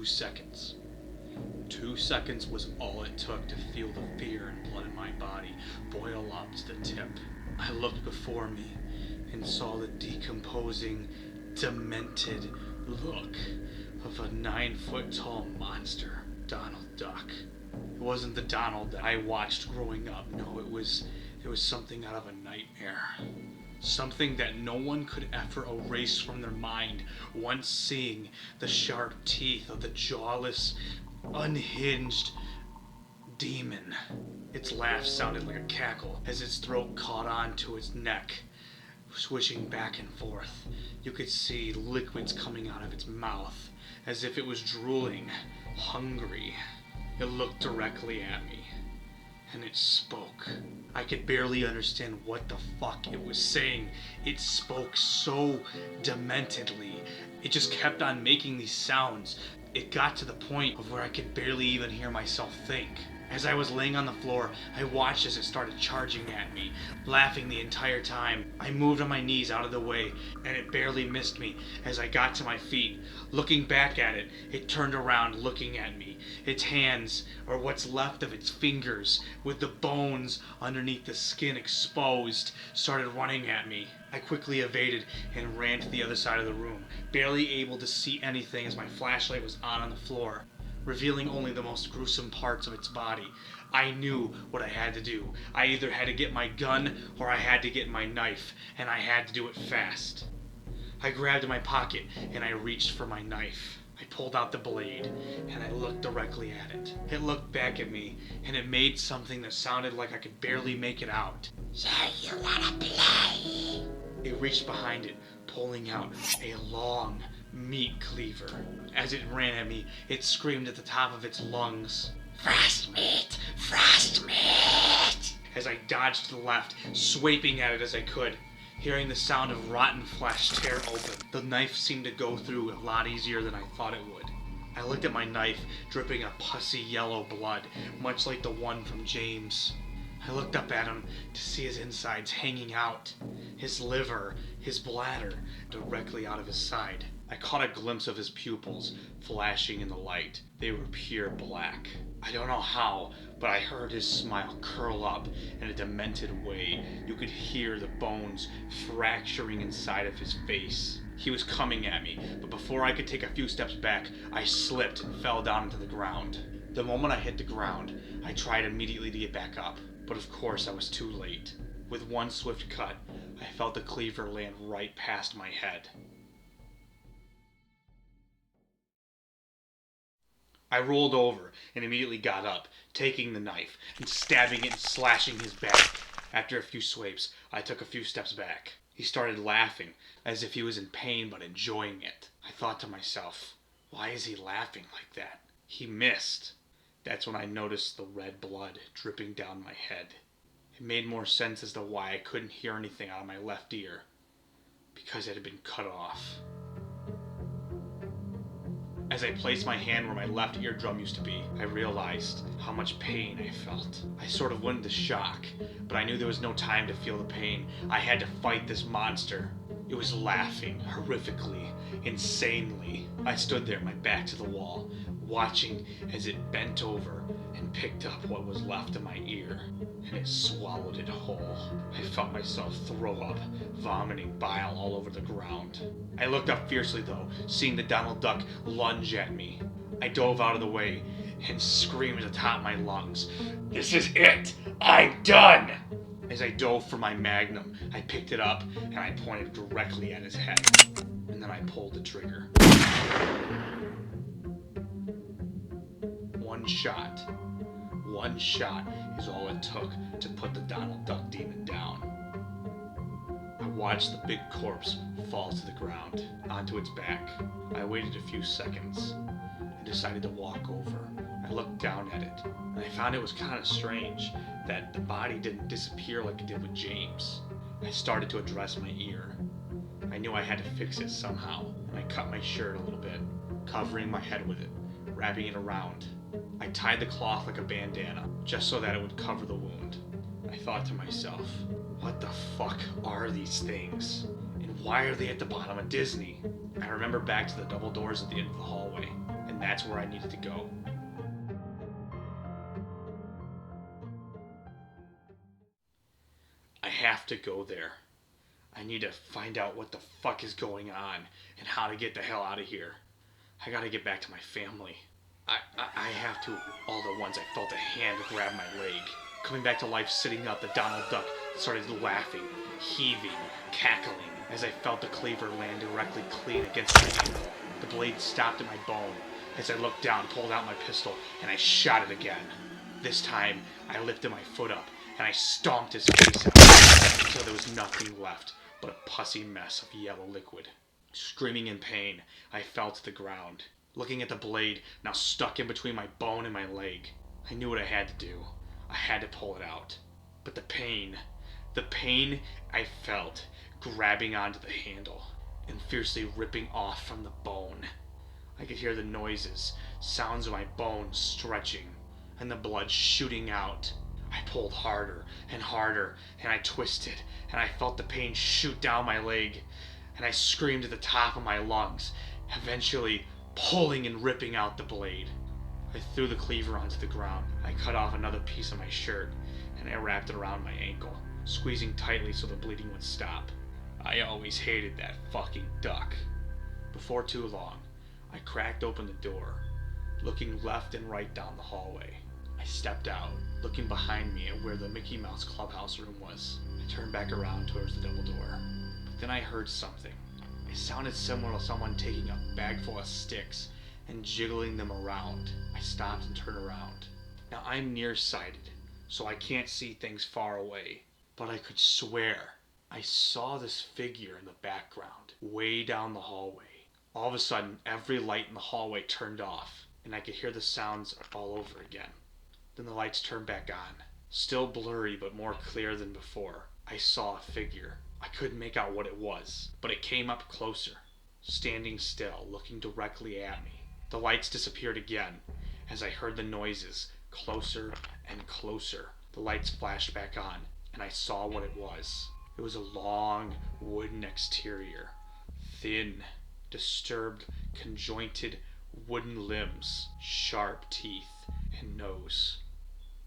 seconds. 2 seconds was all it took to feel the fear and blood in my body boil up to the tip. I looked before me and saw the decomposing, demented look of a 9-foot-tall monster, Donald Duck. It wasn't the Donald that I watched growing up. No, it was something out of a nightmare. Something that no one could ever erase from their mind once seeing the sharp teeth of the jawless, unhinged demon. Its laugh sounded like a cackle as its throat caught on to its neck, swishing back and forth. You could see liquids coming out of its mouth as if it was drooling, hungry. It looked directly at me, and it spoke. I could barely understand what the fuck it was saying. It spoke so dementedly. It just kept on making these sounds. It got to the point of where I could barely even hear myself think. As I was laying on the floor, I watched as it started charging at me, laughing the entire time. I moved on my knees out of the way, and it barely missed me as I got to my feet. Looking back at it, it turned around looking at me. Its hands, or what's left of its fingers, with the bones underneath the skin exposed, started running at me. I quickly evaded and ran to the other side of the room, barely able to see anything as my flashlight was on the floor, revealing only the most gruesome parts of its body. I knew what I had to do. I either had to get my gun or I had to get my knife, and I had to do it fast. I grabbed my pocket and I reached for my knife. I pulled out the blade and I looked directly at it. It looked back at me and it made something that sounded like I could barely make it out. So you wanna play? It reached behind it, pulling out a long meat cleaver. As it ran at me, it screamed at the top of its lungs, Frost meat! Frost meat! as I dodged to the left, swiping at it as I could, hearing the sound of rotten flesh tear open. The knife seemed to go through a lot easier than I thought it would. I looked at my knife, dripping a pussy yellow blood, much like the one from James. I looked up at him to see his insides hanging out, his liver, his bladder, directly out of his side. I caught a glimpse of his pupils flashing in the light. They were pure black. I don't know how, but I heard his smile curl up in a demented way. You could hear the bones fracturing inside of his face. He was coming at me, but before I could take a few steps back, I slipped and fell down into the ground. The moment I hit the ground, I tried immediately to get back up, but of course I was too late. With one swift cut, I felt the cleaver land right past my head. I rolled over and immediately got up, taking the knife and stabbing it and slashing his back. After a few swipes, I took a few steps back. He started laughing, as if he was in pain but enjoying it. I thought to myself, why is he laughing like that? He missed. That's when I noticed the red blood dripping down my head. It made more sense as to why I couldn't hear anything out of my left ear, because it had been cut off. As I placed my hand where my left eardrum used to be, I realized how much pain I felt. I sort of went into shock, but I knew there was no time to feel the pain. I had to fight this monster. It was laughing horrifically, insanely. I stood there, my back to the wall, watching as it bent over and picked up what was left of my ear, and it swallowed it whole. I felt myself throw up, vomiting bile all over the ground. I looked up fiercely though, seeing the Donald Duck lunge at me. I dove out of the way and screamed at the top of my lungs, "This is it! I'm done!" As I dove for my magnum, I picked it up and I pointed directly at his head, and then I pulled the trigger. One shot is all it took to put the Donald Duck demon down. I watched the big corpse fall to the ground, onto its back. I waited a few seconds and decided to walk over. I looked down at it, and I found it was kind of strange that the body didn't disappear like it did with James. I started to address my ear. I knew I had to fix it somehow, and I cut my shirt a little bit, covering my head with it, wrapping it around. I tied the cloth like a bandana, just so that it would cover the wound. I thought to myself, what the fuck are these things? And why are they at the bottom of Disney? I remember back to the double doors at the end of the hallway, and that's where I needed to go. I have to go there. I need to find out what the fuck is going on and how to get the hell out of here. I gotta get back to my family. I have to. All at once I felt a hand grab my leg. Coming back to life sitting up, the Donald Duck started laughing, heaving, cackling, as I felt the cleaver land directly clean against my ankle. The blade stopped at my bone. As I looked down, pulled out my pistol, and I shot it again. This time, I lifted my foot up, and I stomped his face out until there was nothing left but a pussy mess of yellow liquid. Screaming in pain, I fell to the ground, looking at the blade now stuck in between my bone and my leg. I knew what I had to do. I had to pull it out. But the pain I felt grabbing onto the handle and fiercely ripping off from the bone. I could hear the noises, sounds of my bones stretching, and the blood shooting out. I pulled harder, and I twisted, and I felt the pain shoot down my leg, and I screamed at the top of my lungs, eventually pulling and ripping out the blade. I threw the cleaver onto the ground. I cut off another piece of my shirt, and I wrapped it around my ankle, squeezing tightly so the bleeding would stop. I always hated that fucking duck. Before too long, I cracked open the door, looking left and right down the hallway. I stepped out, looking behind me at where the Mickey Mouse clubhouse room was. I turned back around towards the double door. But then I heard something. It sounded similar to someone taking a bag full of sticks and jiggling them around. I stopped and turned around. Now I'm nearsighted, so I can't see things far away, but I could swear I saw this figure in the background, way down the hallway. All of a sudden, every light in the hallway turned off, and I could hear the sounds all over again. Then the lights turned back on. Still blurry, but more clear than before. I saw a figure. I couldn't make out what it was, but it came up closer, standing still, looking directly at me. The lights disappeared again, as I heard the noises, closer and closer. The lights flashed back on, and I saw what it was. It was a long, wooden exterior. Thin, disturbed, conjointed wooden limbs, sharp teeth, and nose.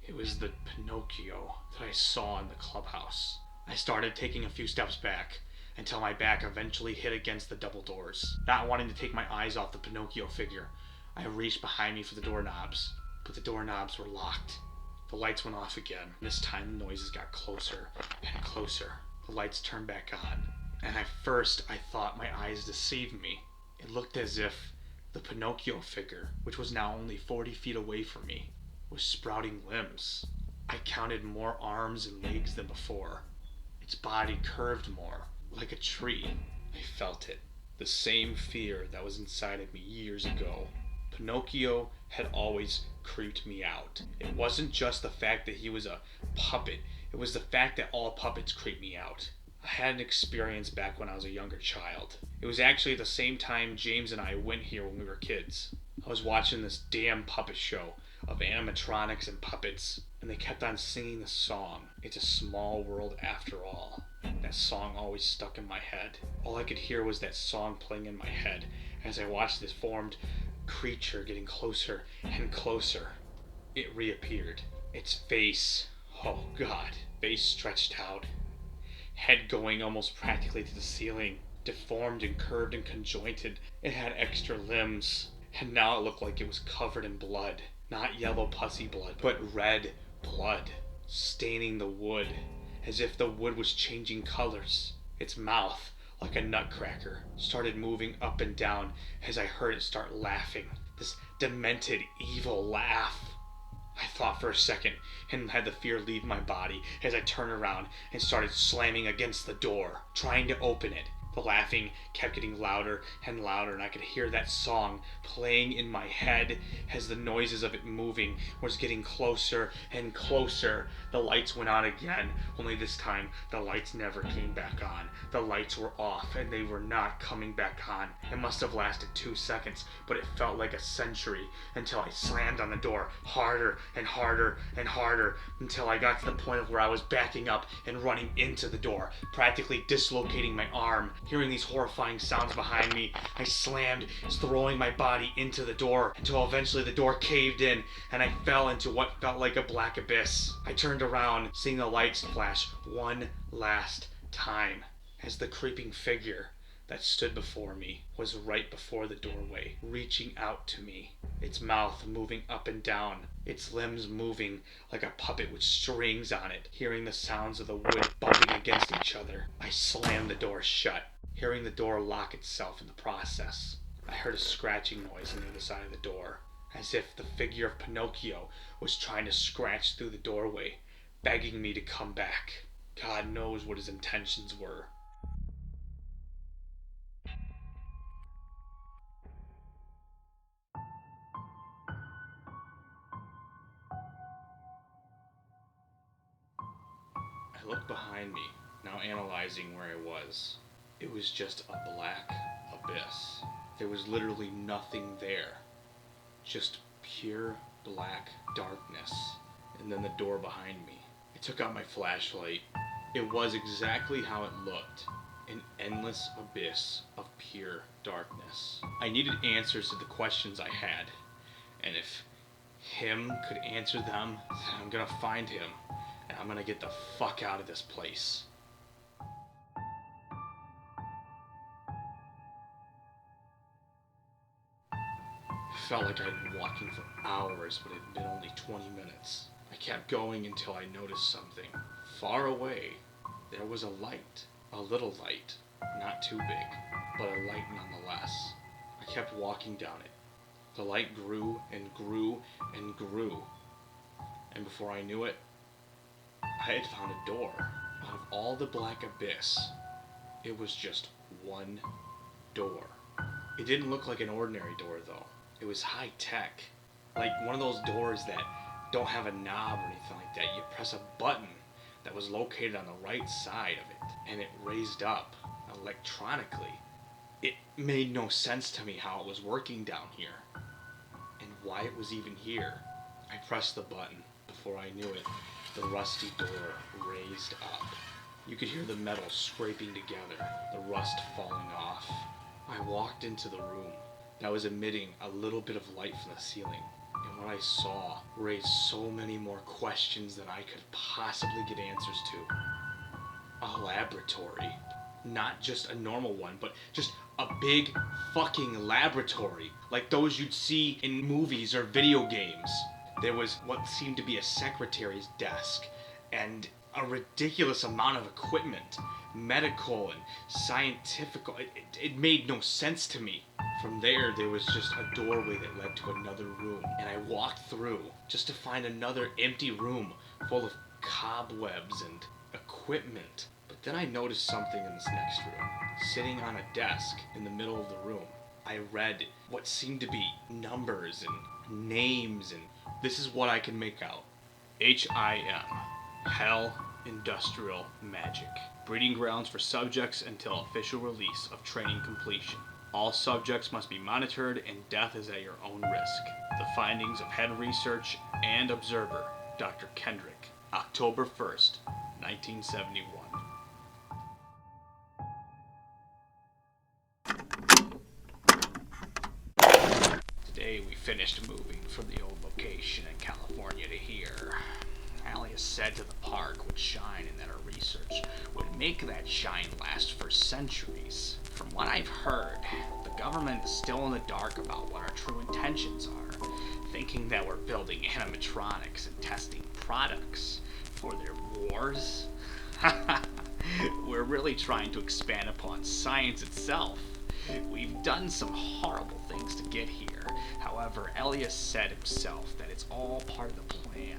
It was the Pinocchio that I saw in the clubhouse. I started taking a few steps back, until my back eventually hit against the double doors. Not wanting to take my eyes off the Pinocchio figure, I reached behind me for the doorknobs, but the doorknobs were locked. The lights went off again. This time the noises got closer and closer. The lights turned back on, and at first I thought my eyes deceived me. It looked as if the Pinocchio figure, which was now only 40 feet away from me, was sprouting limbs. I counted more arms and legs than before. Its body curved more, like a tree. I felt it. The same fear that was inside of me years ago. Pinocchio had always creeped me out. It wasn't just the fact that he was a puppet. It was the fact that all puppets creep me out. I had an experience back when I was a younger child. It was actually the same time James and I went here when we were kids. I was watching this damn puppet show of animatronics and puppets, and they kept on singing the song, "It's a Small World After All." That song always stuck in my head. All I could hear was that song playing in my head as I watched this formed creature getting closer and closer. It reappeared. Its face, oh God, face stretched out, head going almost practically to the ceiling, deformed and curved and conjointed. It had extra limbs, and now it looked like it was covered in blood. Not yellow pussy blood, but red blood, staining the wood, as if the wood was changing colors. Its mouth, like a nutcracker, started moving up and down as I heard it start laughing. This demented, evil laugh. I thought for a second and had the fear leave my body as I turned around and started slamming against the door, trying to open it. The laughing kept getting louder and louder, and I could hear that song playing in my head as the noises of it moving was getting closer and closer. The lights went on again, only this time the lights never came back on. The lights were off, and they were not coming back on. It must have lasted 2 seconds, but it felt like a century, until I slammed on the door harder and harder and harder, until I got to the point where I was backing up and running into the door, practically dislocating my arm. Hearing these horrifying sounds behind me, I slammed, throwing my body into the door until eventually the door caved in and I fell into what felt like a black abyss. I turned around, seeing the lights flash one last time as the creeping figure that stood before me was right before the doorway, reaching out to me, its mouth moving up and down, its limbs moving like a puppet with strings on it. Hearing the sounds of the wood bumping against each other, I slammed the door shut, hearing the door lock itself in the process. I heard a scratching noise on the other side of the door, as if the figure of Pinocchio was trying to scratch through the doorway, begging me to come back. God knows what his intentions were. I looked behind me, now analyzing where I was. It was just a black abyss. There was literally nothing there. Just pure black darkness. And then the door behind me. I took out my flashlight. It was exactly how it looked. An endless abyss of pure darkness. I needed answers to the questions I had. And if him could answer them, then I'm gonna find him. And I'm gonna get the fuck out of this place. It felt like I'd been walking for hours, but it had been only 20 minutes. I kept going until I noticed something. Far away, there was a light. A little light. Not too big, but a light nonetheless. I kept walking down it. The light grew and grew and grew. And before I knew it, I had found a door. Out of all the black abyss, it was just one door. It didn't look like an ordinary door though. It was high tech. Like one of those doors that don't have a knob or anything like that. You press a button that was located on the right side of it, and it raised up electronically. It made no sense to me how it was working down here, and why it was even here. I pressed the button. Before I knew it, the rusty door raised up. You could hear the metal scraping together, the rust falling off. I walked into the room that was emitting a little bit of light from the ceiling, and what I saw raised so many more questions than I could possibly get answers to. A laboratory. Not just a normal one, but just a big fucking laboratory, like those you'd see in movies or video games. There was what seemed to be a secretary's desk, and a ridiculous amount of equipment, medical and scientific. It made no sense to me. From there was just a doorway that led to another room, and I walked through just to find another empty room full of cobwebs and equipment. But then I noticed something in this next room. Sitting on a desk in the middle of the room, I read what seemed to be numbers and names, and this is what I can make out. HIM. Hell Industrial Magic. Breeding grounds for subjects until official release of training completion. All subjects must be monitored and death is at your own risk. The findings of head research and observer, Dr. Kendrick. October 1st, 1971. Today we finished moving from the old location in California to here. Alias said to the park would shine and that our research would make that shine last for centuries. From what I've heard, the government is still in the dark about what our true intentions are, thinking that we're building animatronics and testing products for their wars. We're really trying to expand upon science itself. We've done some horrible things to get here. However, Elias said himself that it's all part of the plan.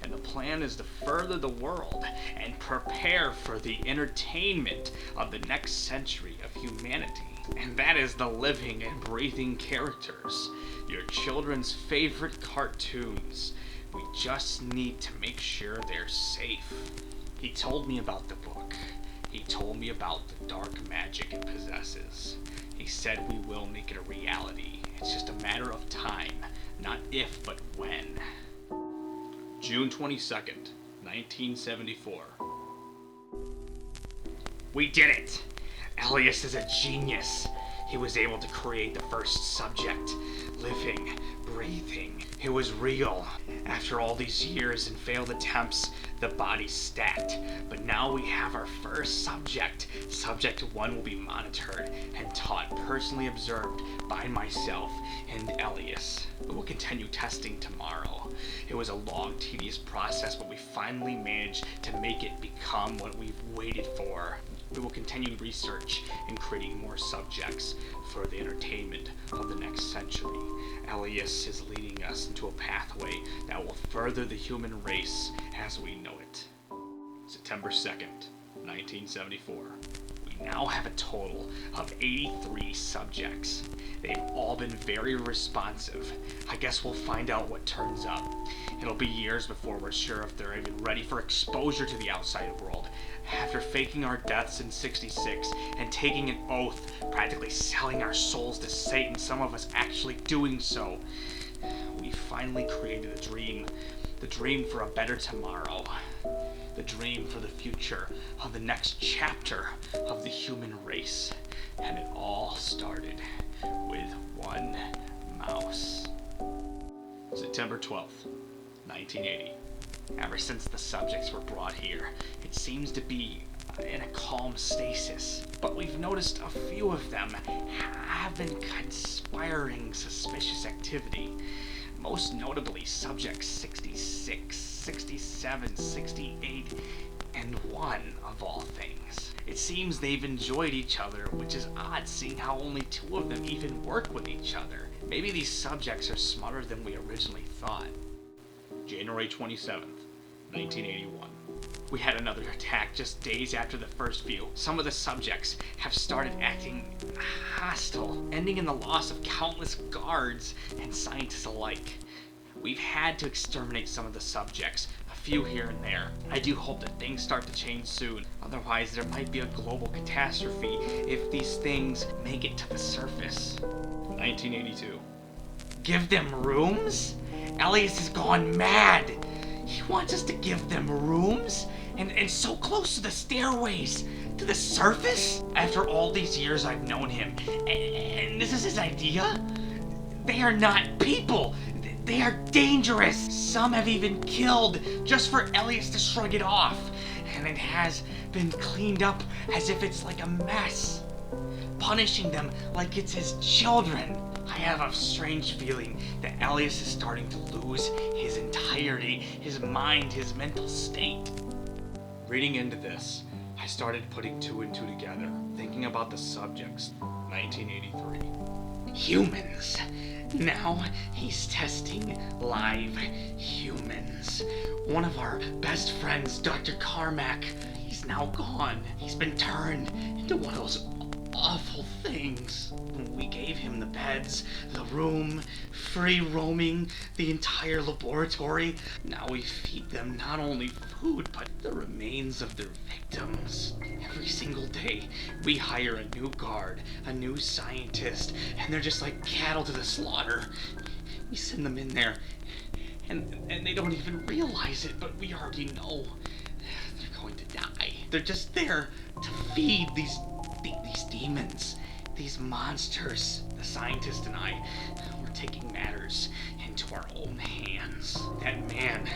And the plan is to further the world and prepare for the entertainment of the next century of humanity. And that is the living and breathing characters. Your children's favorite cartoons. We just need to make sure they're safe. He told me about the book. He told me about the dark magic it possesses. He said we will make it a reality. It's just a matter of time. Not if, but when. June 22nd, 1974. We did it! Elias is a genius. He was able to create the first subject, living, breathing. It was real. After all these years and failed attempts, the body stacked. But now we have our first subject. Subject 1 will be monitored and taught, personally observed by myself and Elias. We will continue testing tomorrow. It was a long, tedious process, but we finally managed to make it become what we've waited for. We will continue research and creating more subjects for the entertainment of the next century. Elias is leading us into a pathway that will further the human race as we know it. September 2nd, 1974. We now have a total of 83 subjects. They've all been very responsive. I guess we'll find out what turns up. It'll be years before we're sure if they're even ready for exposure to the outside world. After faking our deaths in '66 and taking an oath, practically selling our souls to Satan, some of us actually doing so, we finally created a dream. The dream for a better tomorrow. The dream for the future of the next chapter of the human race. And it all started with one mouse. September 12th, 1980. Ever since the subjects were brought here, it seems to be in a calm stasis. But we've noticed a few of them have been conspiring suspicious activity. Most notably subjects 66, 67, 68, and 1 of all things. It seems they've enjoyed each other, which is odd seeing how only 2 of them even work with each other. Maybe these subjects are smarter than we originally thought. January 27th, 1981. We had another attack just days after the first few. Some of the subjects have started acting hostile, ending in the loss of countless guards and scientists alike. We've had to exterminate some of the subjects, a few here and there. I do hope that things start to change soon. Otherwise, there might be a global catastrophe if these things make it to the surface. 1982. Give them rooms? Elias has gone mad. He wants us to give them rooms? And so close to the stairways, to the surface? After all these years I've known him, and this is his idea? They are not people. They are dangerous. Some have even killed just for Elias to shrug it off. And it has been cleaned up as if it's like a mess. Punishing them like it's his children. I have a strange feeling that Elias is starting to lose his entirety, his mind, his mental state. Reading into this, I started putting 2 and 2 together, thinking about the subjects. 1983. Humans. Now he's testing live humans. One of our best friends, Dr. Carmack, he's now gone. He's been turned into one of those awful things. We gave him the beds, the room, free roaming, the entire laboratory. Now we feed them not only food, but the remains of their victims. Every single day, we hire a new guard, a new scientist, and they're just like cattle to the slaughter. We send them in there, and they don't even realize it, but we already know they're going to die. They're just there to feed these demons, these monsters. The scientist and I, we're taking matters into our own hands. That man,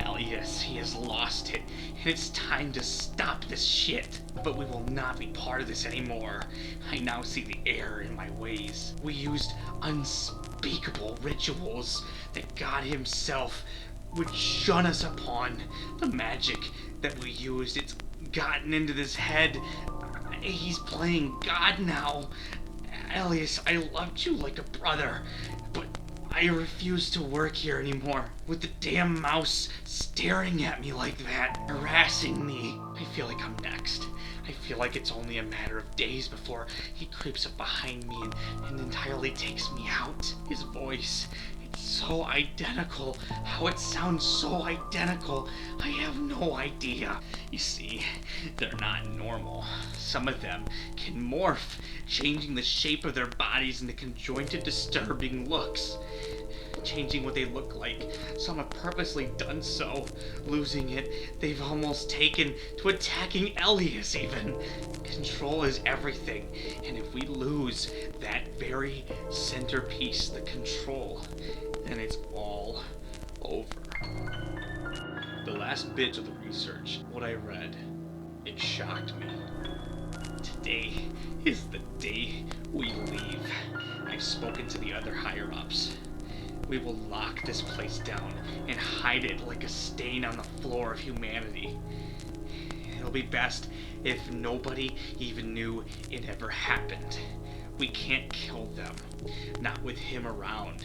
Elias, he has lost it, and it's time to stop this shit. But we will not be part of this anymore. I now see the error in my ways. We used unspeakable rituals that God himself would shun us upon. The magic that we used, it's gotten into this head. He's playing God now. Elias, I loved you like a brother, but I refuse to work here anymore. With the damn mouse staring at me like that, harassing me. I feel like I'm next. I feel like it's only a matter of days before he creeps up behind me and entirely takes me out. His voice, it's so identical. How it sounds so identical. I have no idea. You see, they're not normal. Some of them can morph, changing the shape of their bodies into conjointed, disturbing looks. changing what they look like. Some have purposely done so. Losing it, they've almost taken to attacking Elias even. Control is everything, and if we lose that very centerpiece, the control, then it's all over. The last bit of the research, what I read, it shocked me. Today is the day we leave. I've spoken to the other higher-ups. We will lock this place down and hide it like a stain on the floor of humanity. It'll be best if nobody even knew it ever happened. We can't kill them, not with him around.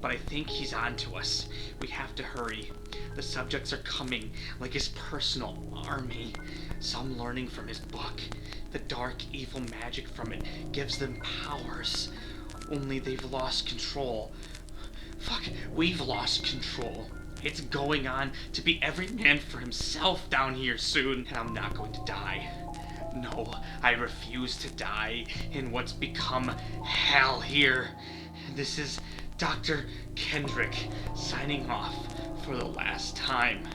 But I think he's on to us. We have to hurry. The subjects are coming like his personal army. Some learning from his book. The dark, evil magic from it gives them powers. Only they've lost control. Fuck, we've lost control. It's going on to be every man for himself down here soon, and I'm not going to die. No, I refuse to die in what's become hell here. This is Dr. Kendrick signing off for the last time.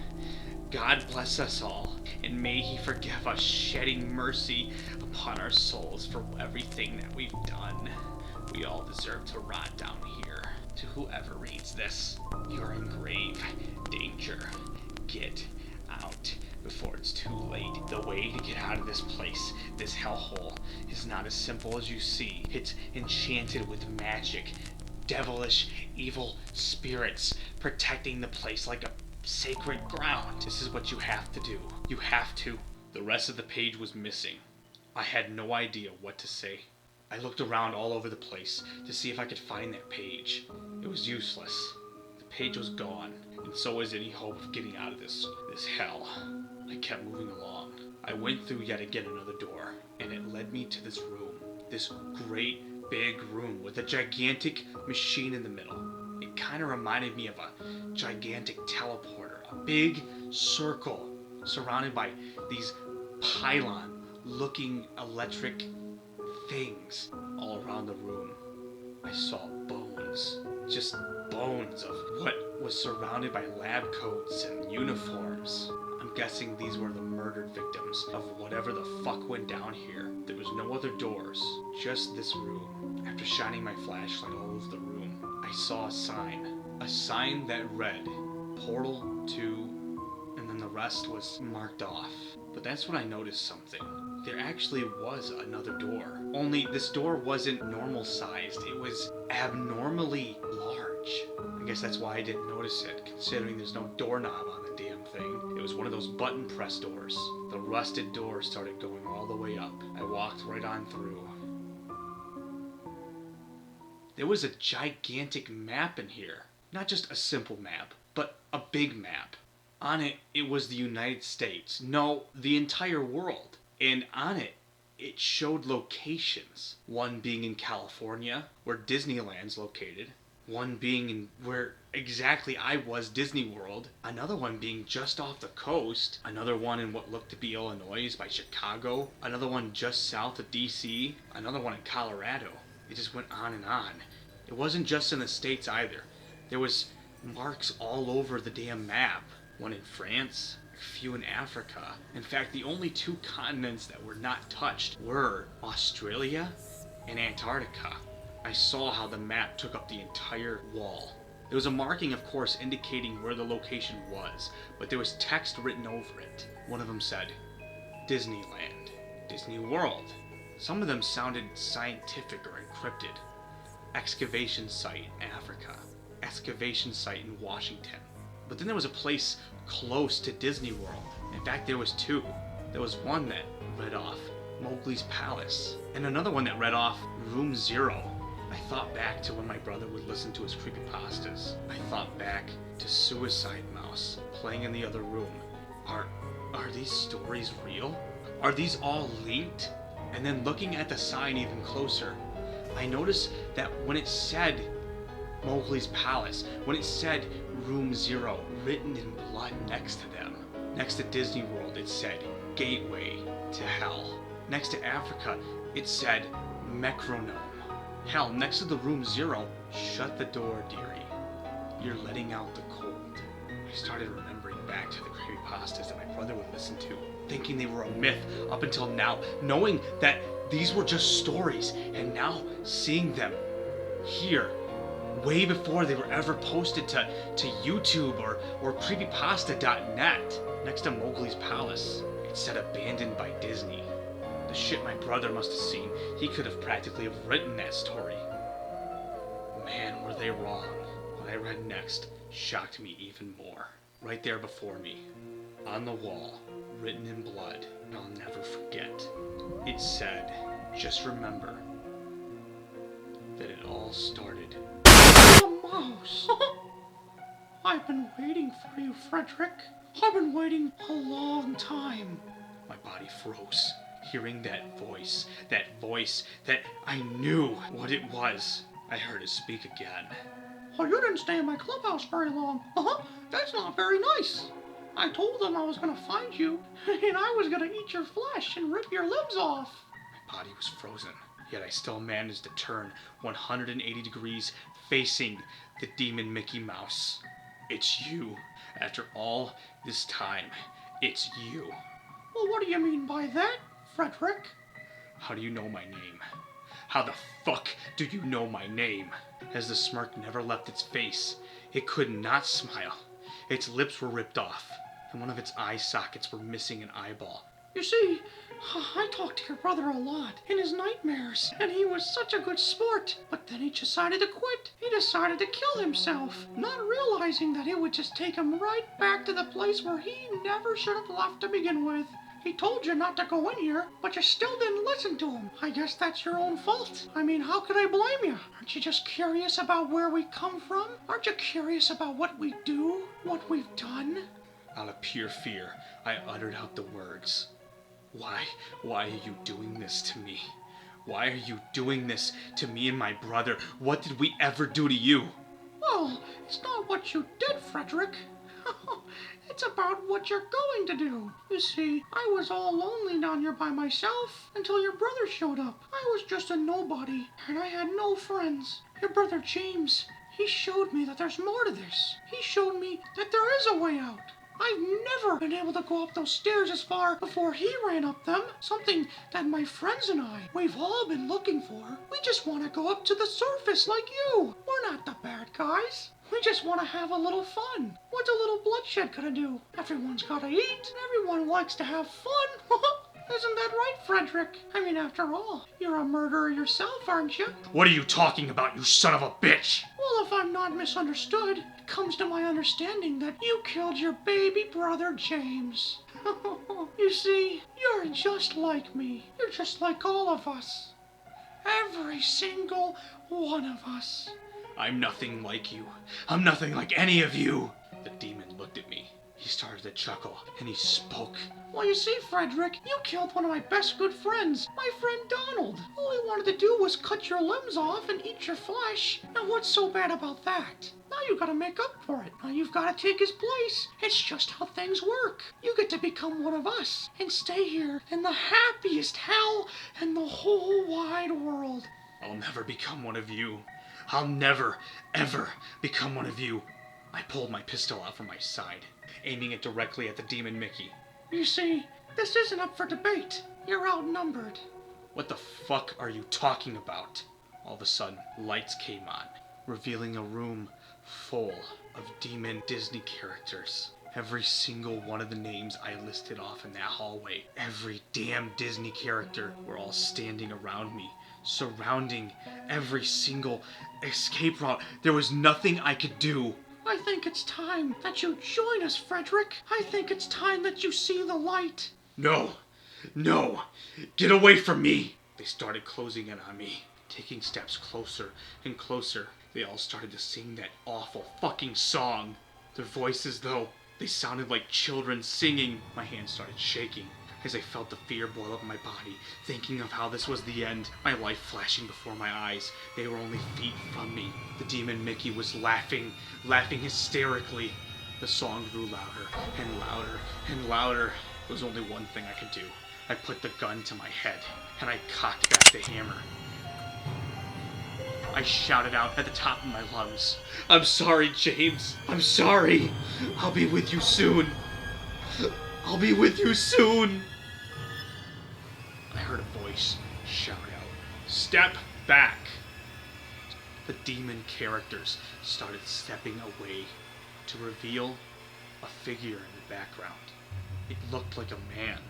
God bless us all, and may he forgive us, shedding mercy upon our souls for everything that we've done. We all deserve to rot down here. To whoever reads this, you're in grave danger. Get out before it's too late. The way to get out of this place, this hellhole, is not as simple as you see. It's enchanted with magic, devilish, evil spirits protecting the place like a sacred ground. This is what you have to do. You have to. The rest of the page was missing. I had no idea what to say. I looked around all over the place to see if I could find that page. It was useless. The page was gone, and so was any hope of getting out of this hell. I kept moving along. I went through yet again another door, and it led me to this room. This great big room with a gigantic machine in the middle. It kind of reminded me of a gigantic teleporter, a big circle surrounded by these pylon-looking electric things all around the room. I saw bones, just bones of what was surrounded by lab coats and uniforms. I'm guessing these were the murdered victims of whatever the fuck went down here. There was no other doors, just this room. After shining my flashlight all over the room, I saw a sign that read Portal to, and then the rest was marked off. But that's when I noticed something. There actually was another door. Only this door wasn't normal sized. It was abnormally large. I guess that's why I didn't notice it, considering there's no doorknob on the damn thing. It was one of those button press doors. The rusted door started going all the way up. I walked right on through. There was a gigantic map in here. Not just a simple map, but a big map. On it, it was the United States. No, the entire world. And on it, it showed locations. One being in California, where Disneyland's located. One being in where exactly I was, Disney World. Another one being just off the coast. Another one in what looked to be Illinois by Chicago. Another one just south of DC. Another one in Colorado. It just went on and on. It wasn't just in the States either. There was marks all over the damn map. One in France, a few in Africa. In fact, the only two continents that were not touched were Australia and Antarctica. I saw how the map took up the entire wall. There was a marking, of course, indicating where the location was, but there was text written over it. One of them said, Disneyland, Disney World. Some of them sounded scientific or encrypted. Excavation site in Africa. Excavation site in Washington. But then there was a place close to Disney World. In fact, there was two. There was one that read off Mowgli's Palace, and another one that read off Room Zero. I thought back to when my brother would listen to his creepypastas. I thought back to Suicide Mouse playing in the other room. Are these stories real? Are these all linked? And then looking at the sign even closer, I noticed that when it said Mowgli's Palace, when it said Room Zero written in blood next to them, next to Disney World, it said Gateway to Hell. Next to Africa, it said Metronome. Hell, next to the Room Zero, shut the door, dearie. You're letting out the cold. I started remembering back to the creepypastas that my brother would listen to, thinking they were a myth up until now, knowing that these were just stories, and now seeing them here, way before they were ever posted to YouTube or creepypasta.net, next to Mowgli's Palace. It said abandoned by Disney. The shit my brother must have seen, he could have practically have written that story. Man, were they wrong. What I read next shocked me even more. Right there before me, on the wall, written in blood, and I'll never forget. It said, just remember that it all started. The mouse! I've been waiting for you, Frederick. I've been waiting a long time. My body froze, hearing that voice that I knew what it was. I heard it speak again. Well, you didn't stay in my clubhouse very long. That's not very nice. I told them I was gonna find you, and I was gonna eat your flesh and rip your limbs off. My body was frozen, yet I still managed to turn 180 degrees facing the demon Mickey Mouse. It's you. After all this time, it's you. Well, what do you mean by that, Frederick? How do you know my name? How the fuck do you know my name? As the smirk never left its face, it could not smile. Its lips were ripped off, and one of its eye sockets were missing an eyeball. You see, I talked to your brother a lot in his nightmares, and he was such a good sport. But then he decided to quit. He decided to kill himself, not realizing that it would just take him right back to the place where he never should have left to begin with. He told you not to go in here, but you still didn't listen to him. I guess that's your own fault. I mean, how could I blame you? Aren't you just curious about where we come from? Aren't you curious about what we do, what we've done? Out of pure fear, I uttered out the words. Why are you doing this to me? Why are you doing this to me and my brother? What did we ever do to you? Well, it's not what you did, Frederick. It's about what you're going to do. You see, I was all lonely down here by myself until your brother showed up. I was just a nobody, and I had no friends. Your brother James, he showed me that there's more to this. He showed me that there is a way out. I've never been able to go up those stairs as far before he ran up them. Something that my friends and we've all been looking for. We just want to go up to the surface like you. We're not the bad guys. We just want to have a little fun. What's a little bloodshed gonna do? Everyone's gotta eat, and everyone likes to have fun. Isn't that right, Frederick? I mean, after all, you're a murderer yourself, aren't you? What are you talking about, you son of a bitch? Well, if I'm not misunderstood, it comes to my understanding that you killed your baby brother, James. You see, you're just like me. You're just like all of us. Every single one of us. I'm nothing like you. I'm nothing like any of you. The demon looked at me. He started to chuckle, and he spoke. Well, you see, Frederick, you killed one of my best good friends, my friend Donald. All he wanted to do was cut your limbs off and eat your flesh. Now, what's so bad about that? Now you gotta make up for it. Now you've gotta take his place. It's just how things work. You get to become one of us and stay here in the happiest hell in the whole wide world. I'll never become one of you. I'll never, ever become one of you. I pulled my pistol out from my side, aiming it directly at the demon Mickey. You see, this isn't up for debate. You're outnumbered. What the fuck are you talking about? All of a sudden, lights came on, revealing a room full of demon Disney characters. Every single one of the names I listed off in that hallway, every damn Disney character, were all standing around me, surrounding every single escape route. There was nothing I could do. I think it's time that you join us, Frederick. I think it's time that you see the light. No, get away from me. They started closing in on me, taking steps closer and closer. They all started to sing that awful fucking song. Their voices, though, they sounded like children singing. My hands started shaking as I felt the fear boil up in my body, thinking of how this was the end, my life flashing before my eyes. They were only feet from me. The demon Mickey was laughing hysterically. The song grew louder and louder and louder. There was only one thing I could do. I put the gun to my head, and I cocked back the hammer. I shouted out at the top of my lungs. I'm sorry, James. I'm sorry. I'll be with you soon. I'll be with you soon. I heard a voice shout out, "Step back!" The demon characters started stepping away to reveal a figure in the background. It looked like a man.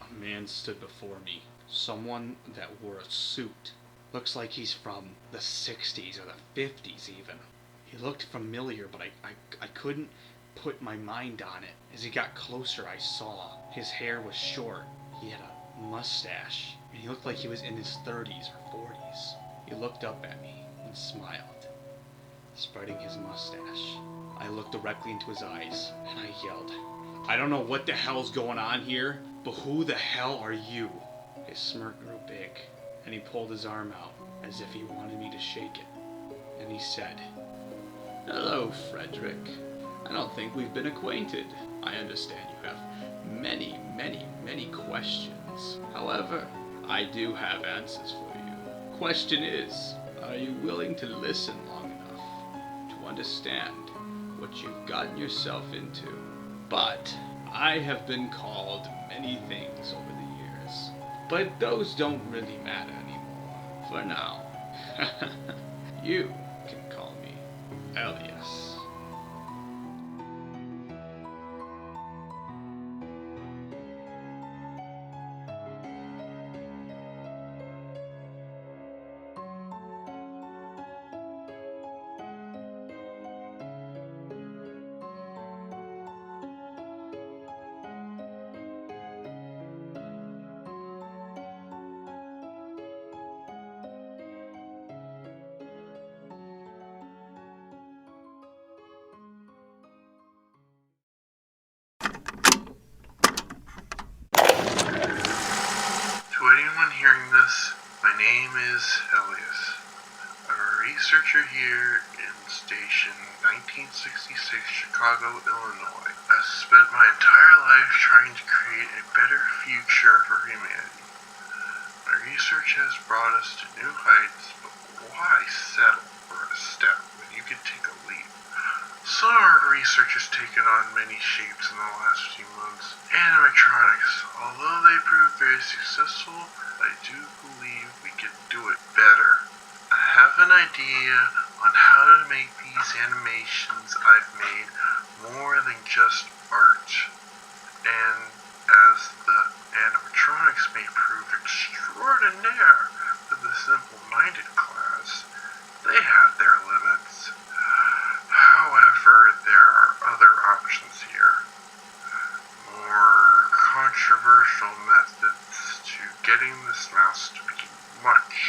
A man stood before me. Someone that wore a suit. Looks like he's from the 60s or the 50s even. He looked familiar, but I couldn't put my mind on it. As he got closer, I saw his hair was short. He had a mustache, and he looked like he was in his 30s or 40s. He looked up at me and smiled, spreading his mustache. I looked directly into his eyes, and I yelled, "I don't know what the hell's going on here, but who the hell are you?" His smirk grew big, and he pulled his arm out as if he wanted me to shake it. And he said, "Hello, Frederick. I don't think we've been acquainted. I understand you have many, many, many questions. However, I do have answers for you. Question is, are you willing to listen long enough to understand what you've gotten yourself into? But I have been called many things over the years, but those don't really matter anymore. For now, you can call me Elias." To anyone hearing this, my name is Elias. I'm a researcher here in station 1966 Chicago, Illinois. I've spent my entire life trying to create a better future for humanity. My research has brought us to new heights, but why settle for a step when you could take a leap? Some of our research has taken on many shapes in the last few months. Animatronics, although they proved very successful, I do believe we can do it better. I have an idea on how to make these animations I've made more than just art. And as the animatronics may prove extraordinaire for the simple-minded class, they have their limits. However, there are other options here. More controversial methods to getting this mouse to be much